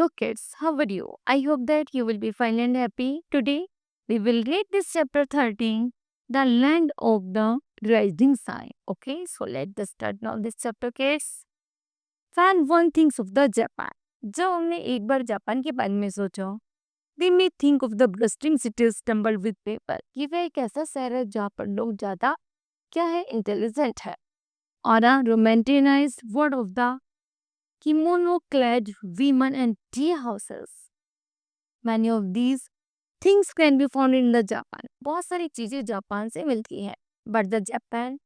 Hello kids, how are you? I hope that you will be fine and happy. Today we will read this chapter 13, The Land of the Rising Sun. Okay, so let's start now this chapter kids. Fan one thinks of the Japan. जब हमने एक बार Japan के बारे में सोचा, we may think of the bustling cities stumbled with paper. कि वह एक ऐसा शहर है जहाँ पर लोग ज़्यादा क्या है इंटेलिजेंट है और a romanticized world of the kimono-clad women and tea houses. Many of these things can be found in the Japan. बहुत सारी चीजें जापान से मिलती हैं. But the Japan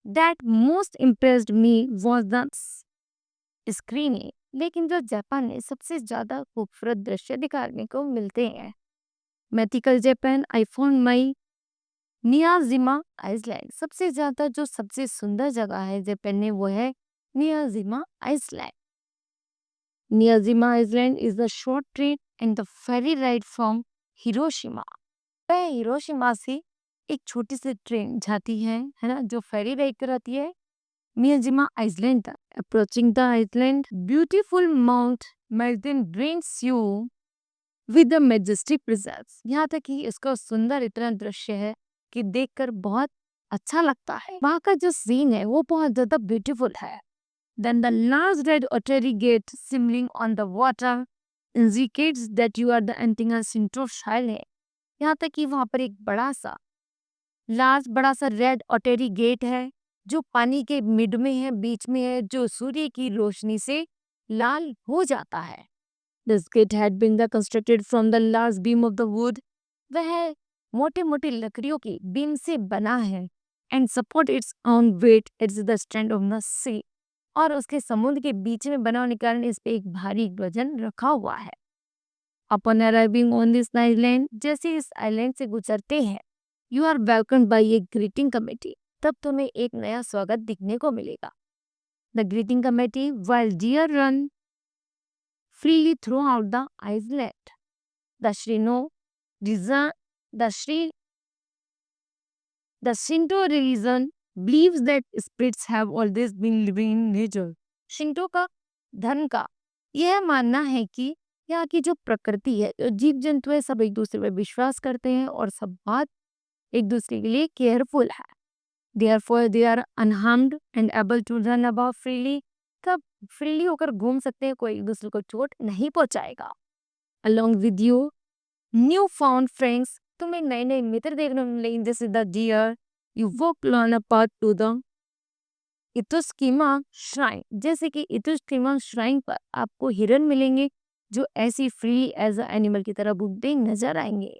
that most impressed me was the screening. लेकिन जो Japan में सबसे ज्यादा खूबसूरत दृश्य दिखाने को मिलते हैं. Mythical Japan I found my Miyajima island. सबसे ज्यादा जो सबसे सुंदर जगह है जापान में वो है नियाजिमा Iceland. Miyajima Island is a short train and the ferry ride from Hiroshima. वह हिरोशिमा से एक छोटी सी ट्रेन जाती है ना, जो फेरी राइड कराती है मियाजिमा आइसलैंड तक. Approaching the island beautiful Mount Misen brings you with the majestic presence. यहाँ तक कि इसका सुंदर इतना दृश्य है कि देखकर बहुत अच्छा लगता है. वहाँ का जो सीन है वो बहुत ज्यादा ब्यूटीफुल है. Then the large red ottery gate simmering on the water indicates that you are the entering a Shinto shrine. यहाँ तक कि वहाँ पर एक बड़ा सा रेड ऑटेरी गेट है जो पानी के मिड में है, बीच में है, जो सूर्य की रोशनी से लाल हो जाता है. This gate had been constructed from the large beam of the wood. वह मोटे मोटे लकड़ियों की बीम से बना है and support its own weight at the strand of the sea. और उसके समुद्र के बीच में बना होने के कारण इस पे एक भारी वजन रखा हुआ है. Upon arriving on this island, जैसे इस आइलैंड से गुजरते हैं, you are welcomed by a greeting committee. तब तुम्हें एक नया स्वागत दिखने को मिलेगा. The greeting committee, while deer run freely throughout the island. The Shinto religion believes that spirits have always been living in nature. Shinto का धर्म का यह मानना है कि यहाँ की जो प्रकृति है, जो जीव जंतु है, सब एक दूसरे पर विश्वास करते हैं और सब बहुत एक दूसरे के लिए केयरफुल है. Therefore they are unharmed and able to run about freely. कब फ्रीली होकर घूम सकते हैं, कोई एक दूसरे को चोट नहीं पहुंचाएगा. Along with you, new found friends, तुम्हें नए नए मित्र देखने को मिलेंगे. जैसे the deer You walk on a path to the Itsukushima shrine. जैसे कि इतुस्कीमा श्राइन पर आपको हिरन मिलेंगे जो ऐसी फ्री एज अ एनिमल की तरह घूमते नजर आएंगे.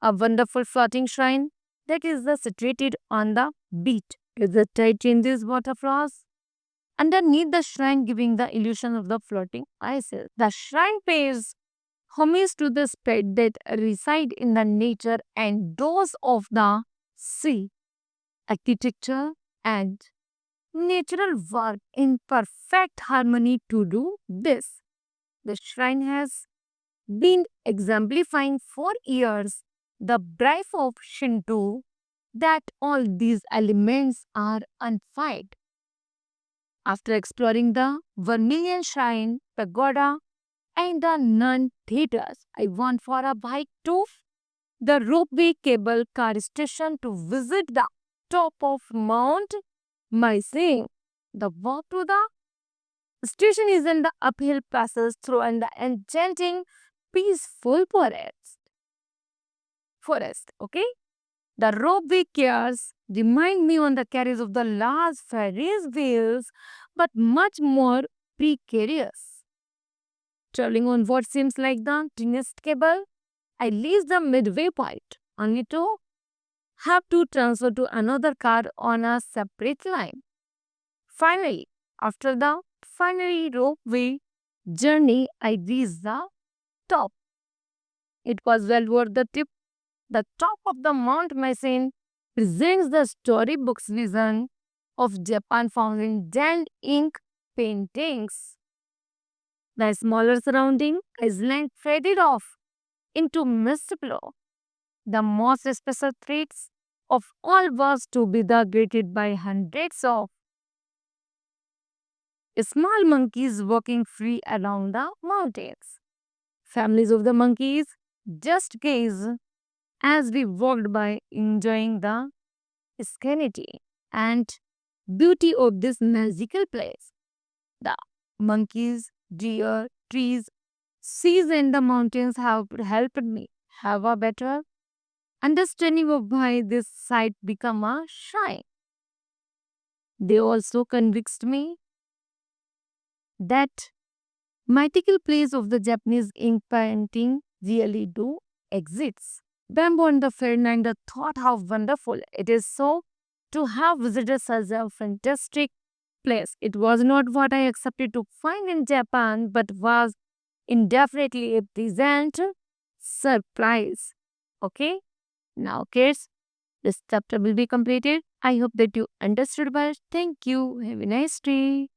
A wonderful floating shrine that is situated on the beach. As the tide changes waterfalls underneath the shrine, giving the illusion of the floating ices. The shrine pays homage to the spirit that reside in the nature and those of the sea. Architecture and natural work in perfect harmony to do this. The shrine has been exemplifying for years the belief of Shinto that all these elements are unfied. After exploring the Vermilion Shrine, Pagoda, and the Nun Theaters, I went for a bike to the ropeway cable car station to visit the top of Mount Maising. The walk to the station is in the uphill passes through and the enchanting, peaceful forest. Okay, the ropeway cars remind me on the carriage of the large Ferris wheels, but much more precarious. Traveling on what seems like the thinnest cable, I reach the midway point, only to have to transfer to another car on a separate line. Finally, after the final ropeway journey, I reached the top. It was well worth the trip. The top of the Mount Mason presents the storybook's vision of Japan found in Jan ink paintings. The smaller surrounding island faded off into mist below. The most special traits of all was to be greeted by hundreds of small monkeys walking free around the mountains. families of the monkeys just gaze as we walked by, enjoying the serenity and beauty of this magical place. The monkeys, deer, trees, seas, and the mountains have helped me have a better understanding of why this site become a shrine. They also convinced me that mythical place of the Japanese ink painting really do exist. Bamboo and the Ferdinand, the thought how wonderful it is so to have visited such a fantastic place. It was not what I accepted to find in Japan, but was indefinitely a pleasant surprise. Okay, now kids, this chapter will be completed. I hope that you understood well. Thank you. Have a nice day.